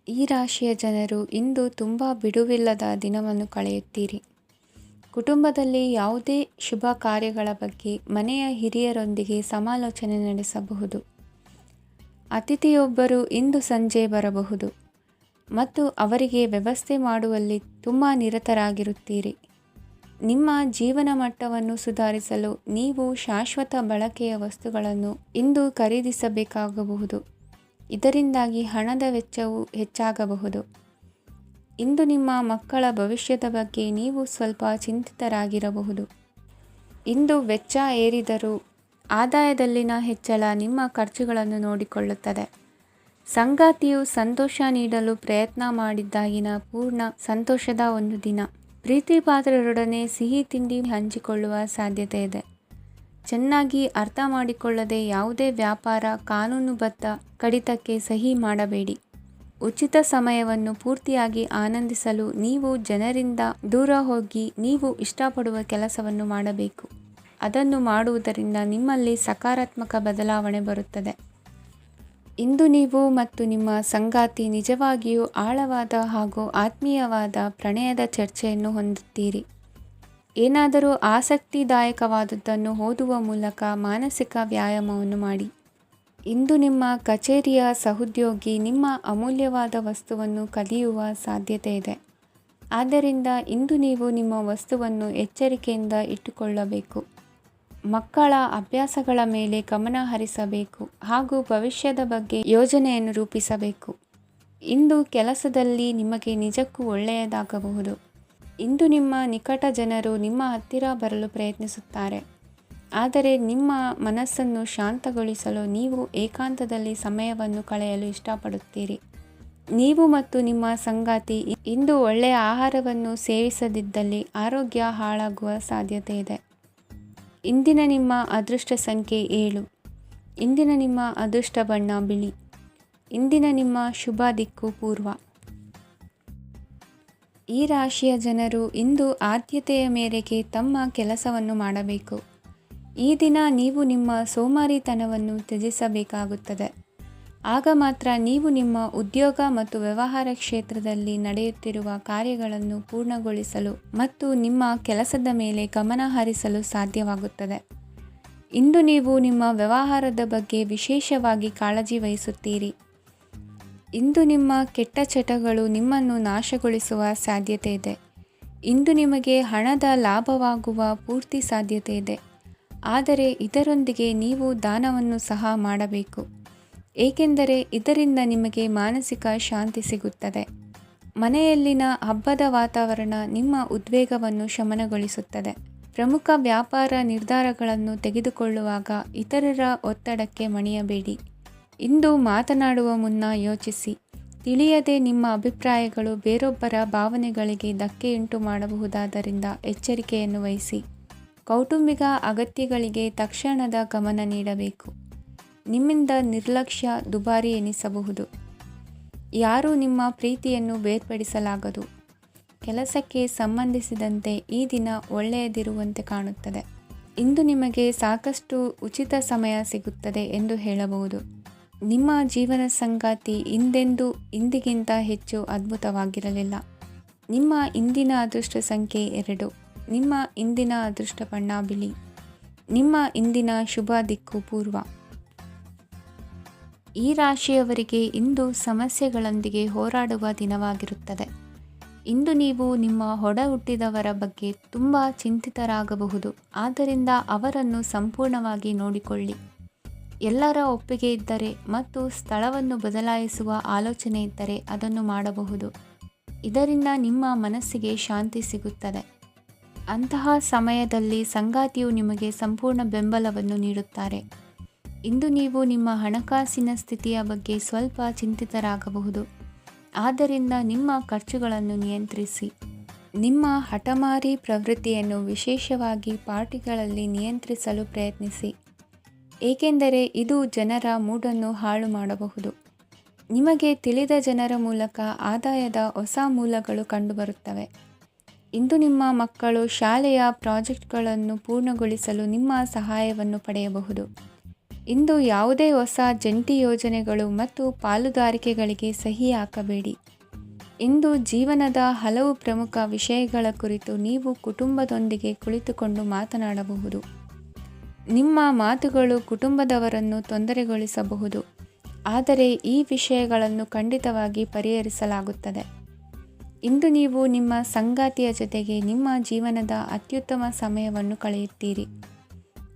ಈ ರಾಶಿಯ ಜನರು ಇಂದು ತುಂಬ ಬಿಡುವಿಲ್ಲದ ದಿನವನ್ನು ಕಳೆಯುತ್ತೀರಿ. ಕುಟುಂಬದಲ್ಲಿ ಯಾವುದೇ ಶುಭ ಕಾರ್ಯಗಳ ಬಗ್ಗೆ ಮನೆಯ ಹಿರಿಯರೊಂದಿಗೆ ಸಮಾಲೋಚನೆ ನಡೆಸಬಹುದು. ಅತಿಥಿಯೊಬ್ಬರು ಇಂದು ಸಂಜೆ ಬರಬಹುದು ಮತ್ತು ಅವರಿಗೆ ವ್ಯವಸ್ಥೆ ಮಾಡುವಲ್ಲಿ ತುಂಬ ನಿರತರಾಗಿರುತ್ತೀರಿ. ನಿಮ್ಮ ಜೀವನ ಮಟ್ಟವನ್ನು ಸುಧಾರಿಸಲು ನೀವು ಶಾಶ್ವತ ಬಳಕೆಯ ವಸ್ತುಗಳನ್ನು ಇಂದು ಖರೀದಿಸಬೇಕಾಗಬಹುದು. ಇದರಿಂದಾಗಿ ಹಣದ ವೆಚ್ಚವು ಹೆಚ್ಚಾಗಬಹುದು. ಇಂದು ನಿಮ್ಮ ಮಕ್ಕಳ ಭವಿಷ್ಯದ ಬಗ್ಗೆ ನೀವು ಸ್ವಲ್ಪ ಚಿಂತಿತರಾಗಿರಬಹುದು. ಇಂದು ವೆಚ್ಚ ಏರಿದರೂ ಆದಾಯದಲ್ಲಿನ ಹೆಚ್ಚಳ ನಿಮ್ಮ ಖರ್ಚುಗಳನ್ನು ನೋಡಿಕೊಳ್ಳುತ್ತದೆ. ಸಂಗಾತಿಯು ಸಂತೋಷ ನೀಡಲು ಪ್ರಯತ್ನ ಮಾಡಿದ್ದಾಗಿನ ಪೂರ್ಣ ಸಂತೋಷದ ಒಂದು ದಿನ. ಪ್ರೀತಿ ಪಾತ್ರರೊಡನೆ ಸಿಹಿ ತಿಂಡಿ ಹಂಚಿಕೊಳ್ಳುವ ಸಾಧ್ಯತೆ ಇದೆ. ಚೆನ್ನಾಗಿ ಅರ್ಥ ಮಾಡಿಕೊಳ್ಳದೆ ಯಾವುದೇ ವ್ಯಾಪಾರ ಕಾನೂನುಬದ್ಧ ಕಡಿತಕ್ಕೆ ಸಹಿ ಮಾಡಬೇಡಿ. ಉಚಿತ ಸಮಯವನ್ನು ಪೂರ್ತಿಯಾಗಿ ಆನಂದಿಸಲು ನೀವು ಜನರಿಂದ ದೂರ ಹೋಗಿ ನೀವು ಇಷ್ಟಪಡುವ ಕೆಲಸವನ್ನು ಮಾಡಬೇಕು. ಅದನ್ನು ಮಾಡುವುದರಿಂದ ನಿಮ್ಮಲ್ಲಿ ಸಕಾರಾತ್ಮಕ ಬದಲಾವಣೆ ಬರುತ್ತದೆ. ಇಂದು ನೀವು ಮತ್ತು ನಿಮ್ಮ ಸಂಗಾತಿ ನಿಜವಾಗಿಯೂ ಆಳವಾದ ಹಾಗೂ ಆತ್ಮೀಯವಾದ ಪ್ರಣಯದ ಚರ್ಚೆಯನ್ನು ಹೊಂದುತ್ತೀರಿ. ಏನಾದರೂ ಆಸಕ್ತಿದಾಯಕವಾದದ್ದನ್ನು ಓದುವ ಮೂಲಕ ಮಾನಸಿಕ ವ್ಯಾಯಾಮವನ್ನು ಮಾಡಿ. ಇಂದು ನಿಮ್ಮ ಕಚೇರಿಯ ಸಹೋದ್ಯೋಗಿ ನಿಮ್ಮ ಅಮೂಲ್ಯವಾದ ವಸ್ತುವನ್ನು ಕದಿಯುವ ಸಾಧ್ಯತೆ ಇದೆ. ಆದ್ದರಿಂದ ಇಂದು ನೀವು ನಿಮ್ಮ ವಸ್ತುವನ್ನು ಎಚ್ಚರಿಕೆಯಿಂದ ಇಟ್ಟುಕೊಳ್ಳಬೇಕು. ಮಕ್ಕಳ ಅಭ್ಯಾಸಗಳ ಮೇಲೆ ಗಮನ ಹರಿಸಬೇಕು ಹಾಗೂ ಭವಿಷ್ಯದ ಬಗ್ಗೆ ಯೋಜನೆಯನ್ನು ರೂಪಿಸಬೇಕು. ಇಂದು ಕೆಲಸದಲ್ಲಿ ನಿಮಗೆ ನಿಜಕ್ಕೂ ಒಳ್ಳೆಯದಾಗಬಹುದು. ಇಂದು ನಿಮ್ಮ ನಿಕಟ ಜನರು ನಿಮ್ಮ ಹತ್ತಿರ ಬರಲು ಪ್ರಯತ್ನಿಸುತ್ತಾರೆ. ಆದರೆ ನಿಮ್ಮ ಮನಸ್ಸನ್ನು ಶಾಂತಗೊಳಿಸಲು ನೀವು ಏಕಾಂತದಲ್ಲಿ ಸಮಯವನ್ನು ಕಳೆಯಲು ಇಷ್ಟಪಡುತ್ತೀರಿ. ನೀವು ಮತ್ತು ನಿಮ್ಮ ಸಂಗಾತಿ ಇಂದು ಒಳ್ಳೆಯ ಆಹಾರವನ್ನು ಸೇವಿಸದಿದ್ದಲ್ಲಿ ಆರೋಗ್ಯ ಹಾಳಾಗುವ ಸಾಧ್ಯತೆ ಇದೆ. ಇಂದಿನ ನಿಮ್ಮ ಅದೃಷ್ಟ ಸಂಖ್ಯೆ 7. ಇಂದಿನ ನಿಮ್ಮ ಅದೃಷ್ಟ ಬಣ್ಣ ಬಿಳಿ. ಇಂದಿನ ನಿಮ್ಮ ಶುಭ ದಿಕ್ಕು ಪೂರ್ವ. ಈ ರಾಶಿಯ ಜನರು ಇಂದು ಆದ್ಯತೆಯ ಮೇರೆಗೆ ತಮ್ಮ ಕೆಲಸವನ್ನು ಮಾಡಬೇಕು. ಈ ದಿನ ನೀವು ನಿಮ್ಮ ಸೋಮಾರಿತನವನ್ನು ತ್ಯಜಿಸಬೇಕಾಗುತ್ತದೆ. ಆಗ ಮಾತ್ರ ನೀವು ನಿಮ್ಮ ಉದ್ಯೋಗ ಮತ್ತು ವ್ಯವಹಾರ ಕ್ಷೇತ್ರದಲ್ಲಿ ನಡೆಯುತ್ತಿರುವ ಕಾರ್ಯಗಳನ್ನು ಪೂರ್ಣಗೊಳಿಸಲು ಮತ್ತು ನಿಮ್ಮ ಕೆಲಸದ ಮೇಲೆ ಗಮನ ಹರಿಸಲು ಸಾಧ್ಯವಾಗುತ್ತದೆ. ಇಂದು ನೀವು ನಿಮ್ಮ ವ್ಯವಹಾರದ ಬಗ್ಗೆ ವಿಶೇಷವಾಗಿ ಕಾಳಜಿ ವಹಿಸುತ್ತೀರಿ. ಇಂದು ನಿಮ್ಮ ಕೆಟ್ಟ ಚಟಗಳು ನಿಮ್ಮನ್ನು ನಾಶಗೊಳಿಸುವ ಸಾಧ್ಯತೆ ಇದೆ. ಇಂದು ನಿಮಗೆ ಹಣದ ಲಾಭವಾಗುವ ಪೂರ್ತಿ ಸಾಧ್ಯತೆ ಇದೆ. ಆದರೆ ಇದರೊಂದಿಗೆ ನೀವು ದಾನವನ್ನು ಸಹ ಮಾಡಬೇಕು, ಏಕೆಂದರೆ ಇದರಿಂದ ನಿಮಗೆ ಮಾನಸಿಕ ಶಾಂತಿ ಸಿಗುತ್ತದೆ. ಮನೆಯಲ್ಲಿನ ಹಬ್ಬದ ವಾತಾವರಣ ನಿಮ್ಮ ಉದ್ವೇಗವನ್ನು ಶಮನಗೊಳಿಸುತ್ತದೆ. ಪ್ರಮುಖ ವ್ಯಾಪಾರ ನಿರ್ಧಾರಗಳನ್ನು ತೆಗೆದುಕೊಳ್ಳುವಾಗ ಇತರರ ಒತ್ತಡಕ್ಕೆ ಮಣಿಯಬೇಡಿ. ಇಂದು ಮಾತನಾಡುವ ಮುನ್ನ ಯೋಚಿಸಿ. ತಿಳಿಯದೆ ನಿಮ್ಮ ಅಭಿಪ್ರಾಯಗಳು ಬೇರೊಬ್ಬರ ಭಾವನೆಗಳಿಗೆ ಧಕ್ಕೆಯುಂಟು ಮಾಡಬಹುದಾದ್ದರಿಂದ ಎಚ್ಚರಿಕೆಯನ್ನು ವಹಿಸಿ. ಕೌಟುಂಬಿಕ ಅಗತ್ಯಗಳಿಗೆ ತಕ್ಷಣದ ಗಮನ ನೀಡಬೇಕು. ನಿಮ್ಮಿಂದ ನಿರ್ಲಕ್ಷ್ಯ ದುಬಾರಿ ಎನಿಸಬಹುದು. ಯಾರೂ ನಿಮ್ಮ ಪ್ರೀತಿಯನ್ನು ಬೇರ್ಪಡಿಸಲಾಗದು. ಕೆಲಸಕ್ಕೆ ಸಂಬಂಧಿಸಿದಂತೆ ಈ ದಿನ ಒಳ್ಳೆಯದಿರುವಂತೆ ಕಾಣುತ್ತದೆ. ಇಂದು ನಿಮಗೆ ಸಾಕಷ್ಟು ಉಚಿತ ಸಮಯ ಸಿಗುತ್ತದೆ ಎಂದು ಹೇಳಬಹುದು. ನಿಮ್ಮ ಜೀವನ ಸಂಗಾತಿ ಇಂದಿಗಿಂತ ಹೆಚ್ಚು ಅದ್ಭುತವಾಗಿರಲಿಲ್ಲ. ನಿಮ್ಮ ಇಂದಿನ ಅದೃಷ್ಟ ಸಂಖ್ಯೆ 2. ನಿಮ್ಮ ಇಂದಿನ ಅದೃಷ್ಟ ಬಣ್ಣ ಬಿಳಿ. ನಿಮ್ಮ ಇಂದಿನ ಶುಭ ದಿಕ್ಕು ಪೂರ್ವ. ಈ ರಾಶಿಯವರಿಗೆ ಇಂದು ಸಮಸ್ಯೆಗಳೊಂದಿಗೆ ಹೋರಾಡುವ ದಿನವಾಗಿರುತ್ತದೆ. ಇಂದು ನೀವು ನಿಮ್ಮ ಒಡ ಹುಟ್ಟಿದವರ ಬಗ್ಗೆ ತುಂಬ ಚಿಂತಿತರಾಗಬಹುದು. ಆದ್ದರಿಂದ ಅವರನ್ನು ಸಂಪೂರ್ಣವಾಗಿ ನೋಡಿಕೊಳ್ಳಿ. ಎಲ್ಲರ ಒಪ್ಪಿಗೆ ಇದ್ದರೆ ಮತ್ತು ಸ್ಥಳವನ್ನು ಬದಲಾಯಿಸುವ ಆಲೋಚನೆ ಇದ್ದರೆ ಅದನ್ನು ಮಾಡಬಹುದು. ಇದರಿಂದ ನಿಮ್ಮ ಮನಸ್ಸಿಗೆ ಶಾಂತಿ ಸಿಗುತ್ತದೆ. ಅಂತಹ ಸಮಯದಲ್ಲಿ ಸಂಗಾತಿಯು ನಿಮಗೆ ಸಂಪೂರ್ಣ ಬೆಂಬಲವನ್ನು ನೀಡುತ್ತಾರೆ. ಇಂದು ನೀವು ನಿಮ್ಮ ಹಣಕಾಸಿನ ಸ್ಥಿತಿಯ ಬಗ್ಗೆ ಸ್ವಲ್ಪ ಚಿಂತಿತರಾಗಬಹುದು. ಆದ್ದರಿಂದ ನಿಮ್ಮ ಖರ್ಚುಗಳನ್ನು ನಿಯಂತ್ರಿಸಿ. ನಿಮ್ಮ ಹಠಮಾರಿ ಪ್ರವೃತ್ತಿಯನ್ನು ವಿಶೇಷವಾಗಿ ಪಾರ್ಟಿಗಳಲ್ಲಿ ನಿಯಂತ್ರಿಸಲು ಪ್ರಯತ್ನಿಸಿ, ಏಕೆಂದರೆ ಇದು ಜನರ ಮೂಡನ್ನು ಹಾಳು ಮಾಡಬಹುದು. ನಿಮಗೆ ತಿಳಿದ ಜನರ ಮೂಲಕ ಆದಾಯದ ಹೊಸ ಮೂಲಗಳು ಕಂಡುಬರುತ್ತವೆ. ಇಂದು ನಿಮ್ಮ ಮಕ್ಕಳು ಶಾಲೆಯ ಪ್ರಾಜೆಕ್ಟ್ಗಳನ್ನು ಪೂರ್ಣಗೊಳಿಸಲು ನಿಮ್ಮ ಸಹಾಯವನ್ನು ಪಡೆಯಬಹುದು. ಇಂದು ಯಾವುದೇ ಹೊಸ ಜಂಟಿ ಯೋಜನೆಗಳು ಮತ್ತು ಪಾಲುದಾರಿಕೆಗಳಿಗೆ ಸಹಿ ಹಾಕಬೇಡಿ. ಇಂದು ಜೀವನದ ಹಲವು ಪ್ರಮುಖ ವಿಷಯಗಳ ಕುರಿತು ನೀವು ಕುಟುಂಬದೊಂದಿಗೆ ಕುಳಿತುಕೊಂಡು ಮಾತನಾಡಬಹುದು. ನಿಮ್ಮ ಮಾತುಗಳು ಕುಟುಂಬದವರನ್ನು ತೊಂದರೆಗೊಳಿಸಬಹುದು, ಆದರೆ ಈ ವಿಷಯಗಳನ್ನು ಖಂಡಿತವಾಗಿ ಪರಿಹರಿಸಲಾಗುತ್ತದೆ. ಇಂದು ನೀವು ನಿಮ್ಮ ಸಂಗಾತಿಯ ಜೊತೆಗೆ ನಿಮ್ಮ ಜೀವನದ ಅತ್ಯುತ್ತಮ ಸಮಯವನ್ನು ಕಳೆಯುತ್ತೀರಿ.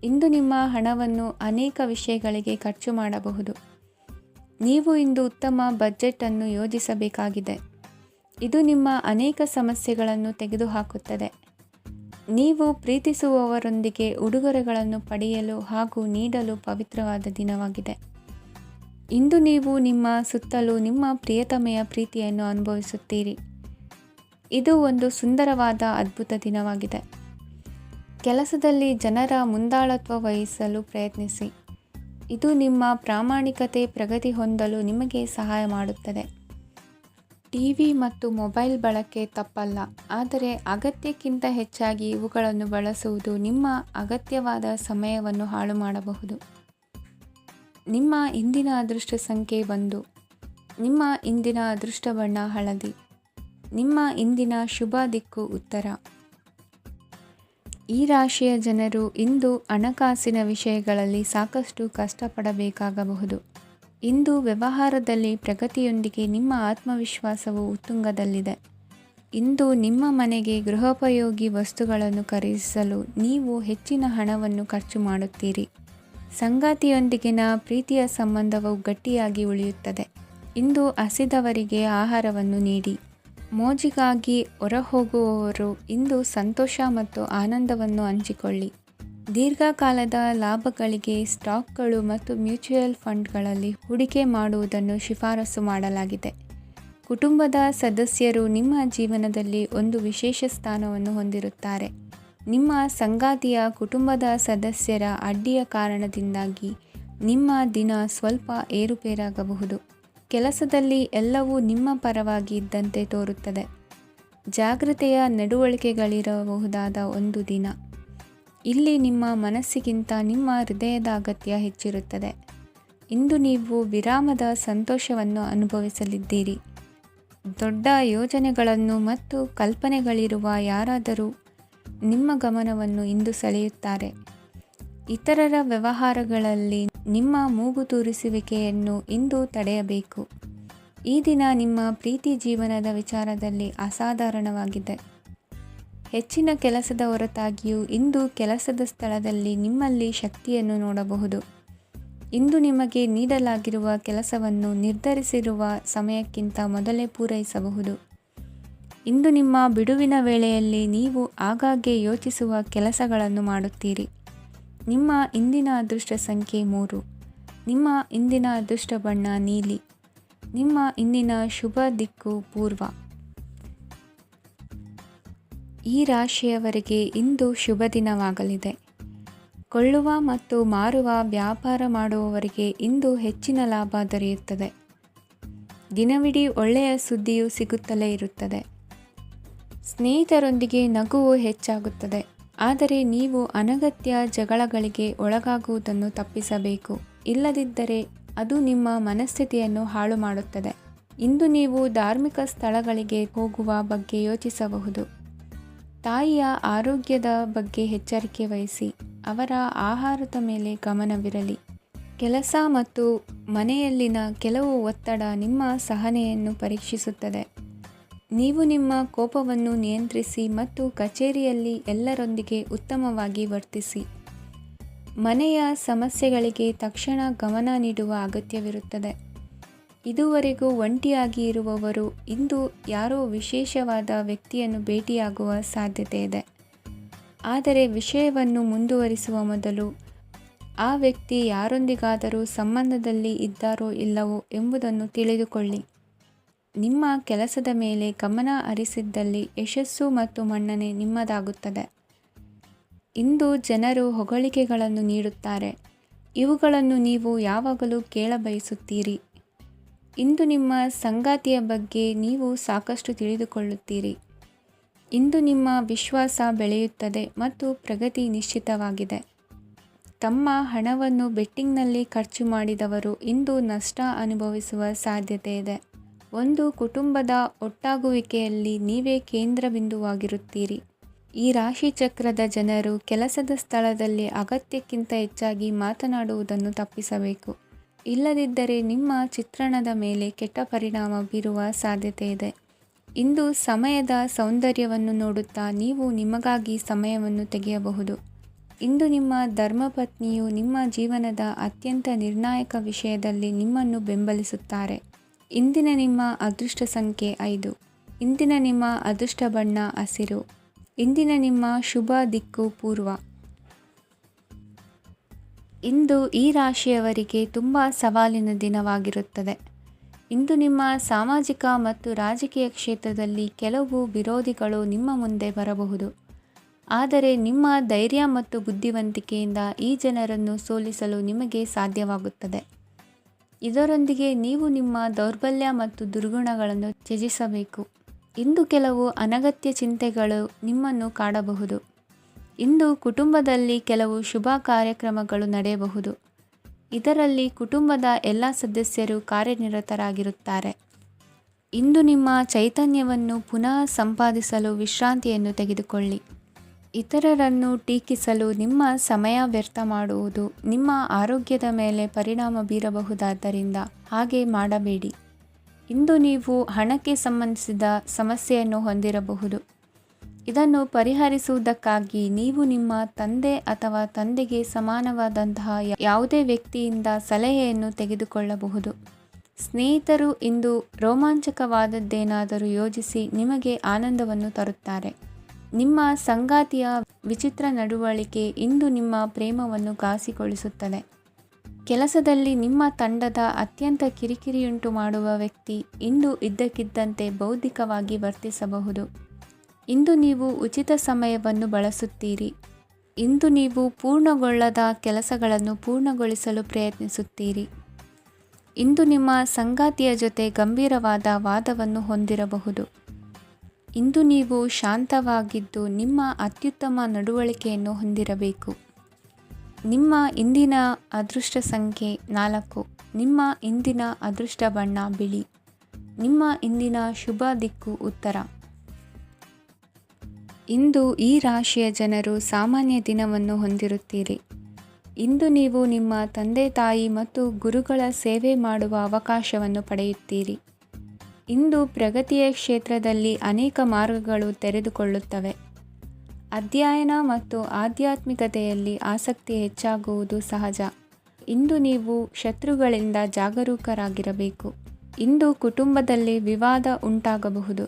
ಇಂದು ನಿಮ್ಮ ಹಣವನ್ನು ಅನೇಕ ವಿಷಯಗಳಿಗೆ ಖರ್ಚು ಮಾಡಬಹುದು. ನೀವು ಇಂದು ಉತ್ತಮ ಬಜೆಟ್ ಅನ್ನು ಯೋಜಿಸಬೇಕಾಗಿದೆ. ಇದು ನಿಮ್ಮ ಅನೇಕ ಸಮಸ್ಯೆಗಳನ್ನು ತೆಗೆದುಹಾಕುತ್ತದೆ. ನೀವು ಪ್ರೀತಿಸುವವರೊಂದಿಗೆ ಉಡುಗೊರೆಗಳನ್ನು ಪಡೆಯಲು ಹಾಗೂ ನೀಡಲು ಪವಿತ್ರವಾದ ದಿನವಾಗಿದೆ. ಇಂದು ನೀವು ನಿಮ್ಮ ಸುತ್ತಲೂ ನಿಮ್ಮ ಪ್ರಿಯತಮೆಯ ಪ್ರೀತಿಯನ್ನು ಅನುಭವಿಸುತ್ತೀರಿ. ಇದು ಒಂದು ಸುಂದರವಾದ ಅದ್ಭುತ ದಿನವಾಗಿದೆ. ಕೆಲಸದಲ್ಲಿ ಜನರ ಮುಂದಾಳತ್ವ ವಹಿಸಲು ಪ್ರಯತ್ನಿಸಿ. ಇದು ನಿಮ್ಮ ಪ್ರಾಮಾಣಿಕತೆ ಪ್ರಗತಿ ಹೊಂದಲು ನಿಮಗೆ ಸಹಾಯ ಮಾಡುತ್ತದೆ. ಟಿವಿ ಮತ್ತು ಮೊಬೈಲ್ ಬಳಕೆ ತಪ್ಪಲ್ಲ, ಆದರೆ ಅಗತ್ಯಕ್ಕಿಂತ ಹೆಚ್ಚಾಗಿ ಇವುಗಳನ್ನು ಬಳಸುವುದು ನಿಮ್ಮ ಅಗತ್ಯವಾದ ಸಮಯವನ್ನು ಹಾಳು ಮಾಡಬಹುದು. ನಿಮ್ಮ ಇಂದಿನ ಅದೃಷ್ಟ ಸಂಖ್ಯೆ 1. ನಿಮ್ಮ ಇಂದಿನ ಅದೃಷ್ಟ ಬಣ್ಣ ಹಳದಿ. ನಿಮ್ಮ ಇಂದಿನ ಶುಭ ದಿಕ್ಕು ಉತ್ತರ. ಈ ರಾಶಿಯ ಜನರು ಇಂದು ಹಣಕಾಸಿನ ವಿಷಯಗಳಲ್ಲಿ ಸಾಕಷ್ಟು ಕಷ್ಟಪಡಬೇಕಾಗಬಹುದು. ಇಂದು ವ್ಯವಹಾರದಲ್ಲಿ ಪ್ರಗತಿಯೊಂದಿಗೆ ನಿಮ್ಮ ಆತ್ಮವಿಶ್ವಾಸವು ಉತ್ತುಂಗದಲ್ಲಿದೆ. ಇಂದು ನಿಮ್ಮ ಮನೆಗೆ ಗೃಹೋಪಯೋಗಿ ವಸ್ತುಗಳನ್ನು ಖರೀದಿಸಲು ನೀವು ಹೆಚ್ಚಿನ ಹಣವನ್ನು ಖರ್ಚು ಮಾಡುತ್ತೀರಿ. ಸಂಗಾತಿಯೊಂದಿಗಿನ ಪ್ರೀತಿಯ ಸಂಬಂಧವು ಗಟ್ಟಿಯಾಗಿ ಉಳಿಯುತ್ತದೆ. ಇಂದು ಹಸಿದವರಿಗೆ ಆಹಾರವನ್ನು ನೀಡಿ. ಮೋಜಿಗಾಗಿ ಹೊರಹೋಗುವವರು ಇಂದು ಸಂತೋಷ ಮತ್ತು ಆನಂದವನ್ನು ಹಂಚಿಕೊಳ್ಳಿ. ದೀರ್ಘಕಾಲದ ಲಾಭಗಳಿಗೆ ಸ್ಟಾಕ್ಗಳು ಮತ್ತು ಮ್ಯೂಚುವಲ್ ಫಂಡ್ಗಳಲ್ಲಿ ಹೂಡಿಕೆ ಮಾಡುವುದನ್ನು ಶಿಫಾರಸು ಮಾಡಲಾಗಿದೆ. ಕುಟುಂಬದ ಸದಸ್ಯರು ನಿಮ್ಮ ಜೀವನದಲ್ಲಿ ಒಂದು ವಿಶೇಷ ಸ್ಥಾನವನ್ನು ಹೊಂದಿರುತ್ತಾರೆ. ನಿಮ್ಮ ಸಂಗಾತಿಯ ಕುಟುಂಬದ ಸದಸ್ಯರ ಅಡ್ಡಿಯ ಕಾರಣದಿಂದಾಗಿ ನಿಮ್ಮ ದಿನ ಸ್ವಲ್ಪ ಏರುಪೇರಾಗಬಹುದು. ಕೆಲಸದಲ್ಲಿ ಎಲ್ಲವೂ ನಿಮ್ಮ ಪರವಾಗಿ ಇದ್ದಂತೆ ತೋರುತ್ತದೆ. ಜಾಗ್ರತೆಯ ನಡವಳಿಕೆಗಳಿರಬಹುದಾದ ಒಂದು ದಿನ. ಇಲ್ಲಿ ನಿಮ್ಮ ಮನಸ್ಸಿಗಿಂತ ನಿಮ್ಮ ಹೃದಯದ ಅಗತ್ಯ ಹೆಚ್ಚಿರುತ್ತದೆ. ಇಂದು ನೀವು ವಿರಾಮದ ಸಂತೋಷವನ್ನು ಅನುಭವಿಸಲಿದ್ದೀರಿ. ದೊಡ್ಡ ಯೋಜನೆಗಳನ್ನು ಮತ್ತು ಕಲ್ಪನೆಗಳಿರುವ ಯಾರಾದರೂ ನಿಮ್ಮ ಗಮನವನ್ನು ಇಂದು ಸೆಳೆಯುತ್ತಾರೆ. ಇತರರ ವ್ಯವಹಾರಗಳಲ್ಲಿ ನಿಮ್ಮ ಮೂಗು ತೂರಿಸುವಿಕೆಯನ್ನು ಇಂದು ತಡೆಯಬೇಕು. ಈ ದಿನ ನಿಮ್ಮ ಪ್ರೀತಿ ಜೀವನದ ವಿಚಾರದಲ್ಲಿ ಅಸಾಧಾರಣವಾಗಿದೆ. ಹೆಚ್ಚಿನ ಕೆಲಸದ ಹೊರತಾಗಿಯೂ ಇಂದು ಕೆಲಸದ ಸ್ಥಳದಲ್ಲಿ ನಿಮ್ಮಲ್ಲಿ ಶಕ್ತಿಯನ್ನು ನೋಡಬಹುದು. ಇಂದು ನಿಮಗೆ ನೀಡಲಾಗಿರುವ ಕೆಲಸವನ್ನು ನಿರ್ಧರಿಸಿರುವ ಸಮಯಕ್ಕಿಂತ ಮೊದಲೇ ಪೂರೈಸಬಹುದು. ಇಂದು ನಿಮ್ಮ ಬಿಡುವಿನ ವೇಳೆಯಲ್ಲಿ ನೀವು ಆಗಾಗ್ಗೆ ಯೋಚಿಸುವ ಕೆಲಸಗಳನ್ನು ಮಾಡುತ್ತೀರಿ. ನಿಮ್ಮ ಇಂದಿನ ಅದೃಷ್ಟ ಸಂಖ್ಯೆ 3. ನಿಮ್ಮ ಇಂದಿನ ಅದೃಷ್ಟ ಬಣ್ಣ ನೀಲಿ. ನಿಮ್ಮ ಇಂದಿನ ಶುಭ ದಿಕ್ಕು ಪೂರ್ವ. ಈ ರಾಶಿಯವರಿಗೆ ಇಂದು ಶುಭ ದಿನವಾಗಲಿದೆ. ಕೊಳ್ಳುವ ಮತ್ತು ಮಾರುವ ವ್ಯಾಪಾರ ಮಾಡುವವರಿಗೆ ಇಂದು ಹೆಚ್ಚಿನ ಲಾಭ ದೊರೆಯುತ್ತದೆ. ದಿನವಿಡೀ ಒಳ್ಳೆಯ ಸುದ್ದಿಯು ಸಿಗುತ್ತಲೇ ಇರುತ್ತದೆ. ಸ್ನೇಹಿತರೊಂದಿಗೆ ನಗುವು ಹೆಚ್ಚಾಗುತ್ತದೆ, ಆದರೆ ನೀವು ಅನಗತ್ಯ ಜಗಳಗಳಿಗೆ ಒಳಗಾಗುವುದನ್ನು ತಪ್ಪಿಸಬೇಕು. ಇಲ್ಲದಿದ್ದರೆ ಅದು ನಿಮ್ಮ ಮನಸ್ಥಿತಿಯನ್ನು ಹಾಳು ಮಾಡುತ್ತದೆ. ಇಂದು ನೀವು ಧಾರ್ಮಿಕ ಸ್ಥಳಗಳಿಗೆ ಹೋಗುವ ಬಗ್ಗೆ ಯೋಚಿಸಬಹುದು. ತಾಯಿಯ ಆರೋಗ್ಯದ ಬಗ್ಗೆ ಎಚ್ಚರಿಕೆ ವಹಿಸಿ. ಅವರ ಆಹಾರದ ಮೇಲೆ ಗಮನವಿರಲಿ. ಕೆಲಸ ಮತ್ತು ಮನೆಯಲ್ಲಿನ ಕೆಲವು ಒತ್ತಡ ನಿಮ್ಮ ಸಹನೆಯನ್ನು ಪರೀಕ್ಷಿಸುತ್ತದೆ. ನೀವು ನಿಮ್ಮ ಕೋಪವನ್ನು ನಿಯಂತ್ರಿಸಿ ಮತ್ತು ಕಚೇರಿಯಲ್ಲಿ ಎಲ್ಲರೊಂದಿಗೆ ಉತ್ತಮವಾಗಿ ವರ್ತಿಸಿ. ಮನೆಯ ಸಮಸ್ಯೆಗಳಿಗೆ ತಕ್ಷಣ ಗಮನ ನೀಡುವ ಅಗತ್ಯವಿರುತ್ತದೆ. ಇದುವರೆಗೂ ಒಂಟಿಯಾಗಿ ಇರುವವರು ಇಂದು ಯಾರೋ ವಿಶೇಷವಾದ ವ್ಯಕ್ತಿಯನ್ನು ಭೇಟಿಯಾಗುವ ಸಾಧ್ಯತೆ ಇದೆ. ಆದರೆ ವಿಷಯವನ್ನು ಮುಂದುವರಿಸುವ ಮೊದಲು ಆ ವ್ಯಕ್ತಿ ಯಾರೊಂದಿಗಾದರೂ ಸಂಬಂಧದಲ್ಲಿ ಇದ್ದಾರೋ ಇಲ್ಲವೋ ಎಂಬುದನ್ನು ತಿಳಿದುಕೊಳ್ಳಿ. ನಿಮ್ಮ ಕೆಲಸದ ಮೇಲೆ ಗಮನ ಹರಿಸಿದ್ದಲ್ಲಿ ಯಶಸ್ಸು ಮತ್ತು ಮನ್ನಣೆ ನಿಮ್ಮದಾಗುತ್ತದೆ. ಇಂದು ಜನರು ಹೊಗಳಿಕೆಗಳನ್ನು ನೀಡುತ್ತಾರೆ. ಇವುಗಳನ್ನು ನೀವು ಯಾವಾಗಲೂ ಕೇಳಬಯಸುತ್ತೀರಿ. ಇಂದು ನಿಮ್ಮ ಸಂಗಾತಿಯ ಬಗ್ಗೆ ನೀವು ಸಾಕಷ್ಟು ತಿಳಿದುಕೊಳ್ಳುತ್ತೀರಿ. ಇಂದು ನಿಮ್ಮ ವಿಶ್ವಾಸ ಬೆಳೆಯುತ್ತದೆ ಮತ್ತು ಪ್ರಗತಿ ನಿಶ್ಚಿತವಾಗಿದೆ. ತಮ್ಮ ಹಣವನ್ನು ಬೆಟ್ಟಿಂಗ್ನಲ್ಲಿ ಖರ್ಚು ಮಾಡಿದವರು ಇಂದು ನಷ್ಟ ಅನುಭವಿಸುವ ಸಾಧ್ಯತೆ ಇದೆ. ಒಂದು ಕುಟುಂಬದ ಒಟ್ಟಾಗುವಿಕೆಯಲ್ಲಿ ನೀವೇ ಕೇಂದ್ರ ಬಿಂದುವಾಗಿರುತ್ತೀರಿ. ಈ ರಾಶಿ ಚಕ್ರದ ಜನರು ಕೆಲಸದ ಸ್ಥಳದಲ್ಲಿ ಅಗತ್ಯಕ್ಕಿಂತ ಹೆಚ್ಚಾಗಿ ಮಾತನಾಡುವುದನ್ನು ತಪ್ಪಿಸಬೇಕು. ಇಲ್ಲದಿದ್ದರೆ ನಿಮ್ಮ ಚಿತ್ರಣದ ಮೇಲೆ ಕೆಟ್ಟ ಪರಿಣಾಮ ಬೀರುವ ಸಾಧ್ಯತೆ ಇದೆ. ಇಂದು ಸಮಯದ ಸೌಂದರ್ಯವನ್ನು ನೋಡುತ್ತಾ ನೀವು ನಿಮಗಾಗಿ ಸಮಯವನ್ನು ತೆಗೆಯಬಹುದು. ಇಂದು ನಿಮ್ಮ ಧರ್ಮಪತ್ನಿಯು ನಿಮ್ಮ ಜೀವನದ ಅತ್ಯಂತ ನಿರ್ಣಾಯಕ ವಿಷಯದಲ್ಲಿ ನಿಮ್ಮನ್ನು ಬೆಂಬಲಿಸುತ್ತಾರೆ. ಇಂದಿನ ನಿಮ್ಮ ಅದೃಷ್ಟ ಸಂಖ್ಯೆ 5. ಇಂದಿನ ನಿಮ್ಮ ಅದೃಷ್ಟ ಬಣ್ಣ ಹಸಿರು. ಇಂದಿನ ನಿಮ್ಮ ಶುಭ ದಿಕ್ಕು ಪೂರ್ವ. ಇಂದು ಈ ರಾಶಿಯವರಿಗೆ ತುಂಬ ಸವಾಲಿನ ದಿನವಾಗಿರುತ್ತದೆ. ಇಂದು ನಿಮ್ಮ ಸಾಮಾಜಿಕ ಮತ್ತು ರಾಜಕೀಯ ಕ್ಷೇತ್ರದಲ್ಲಿ ಕೆಲವು ವಿರೋಧಿಗಳು ನಿಮ್ಮ ಮುಂದೆ ಬರಬಹುದು. ಆದರೆ ನಿಮ್ಮ ಧೈರ್ಯ ಮತ್ತು ಬುದ್ಧಿವಂತಿಕೆಯಿಂದ ಈ ಜನರನ್ನು ಸೋಲಿಸಲು ನಿಮಗೆ ಸಾಧ್ಯವಾಗುತ್ತದೆ. ಇದರೊಂದಿಗೆ ನೀವು ನಿಮ್ಮ ದೌರ್ಬಲ್ಯ ಮತ್ತು ದುರ್ಗುಣಗಳನ್ನು ತ್ಯಜಿಸಬೇಕು. ಇಂದು ಕೆಲವು ಅನಗತ್ಯ ಚಿಂತೆಗಳು ನಿಮ್ಮನ್ನು ಕಾಡಬಹುದು. ಇಂದು ಕುಟುಂಬದಲ್ಲಿ ಕೆಲವು ಶುಭ ಕಾರ್ಯಕ್ರಮಗಳು ನಡೆಯಬಹುದು. ಇದರಲ್ಲಿ ಕುಟುಂಬದ ಎಲ್ಲ ಸದಸ್ಯರು ಕಾರ್ಯನಿರತರಾಗಿರುತ್ತಾರೆ. ಇಂದು ನಿಮ್ಮ ಚೈತನ್ಯವನ್ನು ಪುನಃ ಸಂಪಾದಿಸಲು ವಿಶ್ರಾಂತಿಯನ್ನು ತೆಗೆದುಕೊಳ್ಳಿ. ಇತರರನ್ನು ಟೀಕಿಸಲು ನಿಮ್ಮ ಸಮಯ ವ್ಯರ್ಥ ಮಾಡುವುದು ನಿಮ್ಮ ಆರೋಗ್ಯದ ಮೇಲೆ ಪರಿಣಾಮ ಬೀರಬಹುದಾದ್ದರಿಂದ ಹಾಗೆ ಮಾಡಬೇಡಿ. ಇಂದು ನೀವು ಹಣಕ್ಕೆ ಸಂಬಂಧಿಸಿದ ಸಮಸ್ಯೆಯನ್ನು ಹೊಂದಿರಬಹುದು. ಇದನ್ನು ಪರಿಹರಿಸುವುದಕ್ಕಾಗಿ ನೀವು ನಿಮ್ಮ ತಂದೆ ಅಥವಾ ತಂದೆಗೆ ಸಮಾನವಾದಂತಹ ಯಾವುದೇ ವ್ಯಕ್ತಿಯಿಂದ ಸಲಹೆಯನ್ನು ತೆಗೆದುಕೊಳ್ಳಬಹುದು. ಸ್ನೇಹಿತರು ಇಂದು ರೋಮಾಂಚಕವಾದದ್ದೇನಾದರೂ ಯೋಜಿಸಿ ನಿಮಗೆ ಆನಂದವನ್ನು ತರುತ್ತಾರೆ. ನಿಮ್ಮ ಸಂಗಾತಿಯ ವಿಚಿತ್ರ ನಡವಳಿಕೆ ಇಂದು ನಿಮ್ಮ ಪ್ರೇಮವನ್ನು ಘಾಸಿಗೊಳಿಸುತ್ತದೆ. ಕೆಲಸದಲ್ಲಿ ನಿಮ್ಮ ತಂಡದ ಅತ್ಯಂತ ಕಿರಿಕಿರಿಯುಂಟು ಮಾಡುವ ವ್ಯಕ್ತಿ ಇಂದು ಇದ್ದಕ್ಕಿದ್ದಂತೆ ಬೌದ್ಧಿಕವಾಗಿ ವರ್ತಿಸಬಹುದು. ಇಂದು ನೀವು ಉಚಿತ ಸಮಯವನ್ನು ಬಳಸುತ್ತೀರಿ. ಇಂದು ನೀವು ಪೂರ್ಣಗೊಳ್ಳದ ಕೆಲಸಗಳನ್ನು ಪೂರ್ಣಗೊಳಿಸಲು ಪ್ರಯತ್ನಿಸುತ್ತೀರಿ. ಇಂದು ನಿಮ್ಮ ಸಂಗಾತಿಯ ಜೊತೆ ಗಂಭೀರವಾದ ವಾದವನ್ನು ಹೊಂದಿರಬಹುದು. ಇಂದು ನೀವು ಶಾಂತವಾಗಿದ್ದು ನಿಮ್ಮ ಅತ್ಯುತ್ತಮ ನಡವಳಿಕೆಯನ್ನು ಹೊಂದಿರಬೇಕು. ನಿಮ್ಮ ಇಂದಿನ ಅದೃಷ್ಟ ಸಂಖ್ಯೆ 4. ನಿಮ್ಮ ಇಂದಿನ ಅದೃಷ್ಟ ಬಣ್ಣ ಬಿಳಿ. ನಿಮ್ಮ ಇಂದಿನ ಶುಭ ದಿಕ್ಕು ಉತ್ತರ. ಇಂದು ಈ ರಾಶಿಯ ಜನರು ಸಾಮಾನ್ಯ ದಿನವನ್ನು ಹೊಂದಿರುತ್ತೀರಿ. ಇಂದು ನೀವು ನಿಮ್ಮ ತಂದೆ ತಾಯಿ ಮತ್ತು ಗುರುಗಳ ಸೇವೆ ಮಾಡುವ ಅವಕಾಶವನ್ನು ಪಡೆಯುತ್ತೀರಿ. ಇಂದು ಪ್ರಗತಿಯ ಕ್ಷೇತ್ರದಲ್ಲಿ ಅನೇಕ ಮಾರ್ಗಗಳು ತೆರೆದುಕೊಳ್ಳುತ್ತವೆ. ಅಧ್ಯಯನ ಮತ್ತು ಆಧ್ಯಾತ್ಮಿಕತೆಯಲ್ಲಿ ಆಸಕ್ತಿ ಹೆಚ್ಚಾಗುವುದು ಸಹಜ. ಇಂದು ನೀವು ಶತ್ರುಗಳಿಂದ ಜಾಗರೂಕರಾಗಿರಬೇಕು. ಇಂದು ಕುಟುಂಬದಲ್ಲಿ ವಿವಾದ ಉಂಟಾಗಬಹುದು.